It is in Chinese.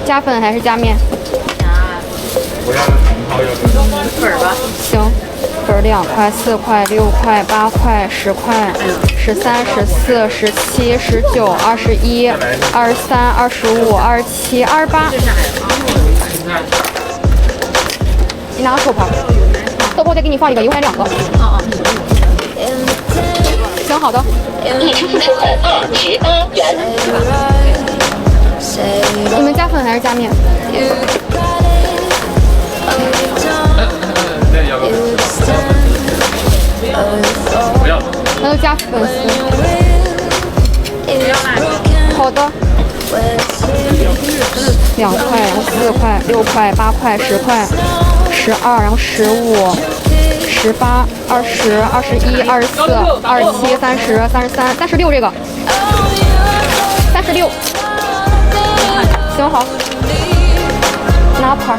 加粉还是加面？粉儿吧。行，粉儿2块、4块、6块、8块、10块、13、14、17、19、21、23、25、27、28。你拿个手帕，豆包再给你放一个，一会儿2个。行，好的。已支付收款28元。你们加粉还是加面？不要。那就加粉丝。好的。2块，然后4块、6块、8块、10块、12，然后15、18、20、21、24、27、30、33、36这个，36。行好，拿盘。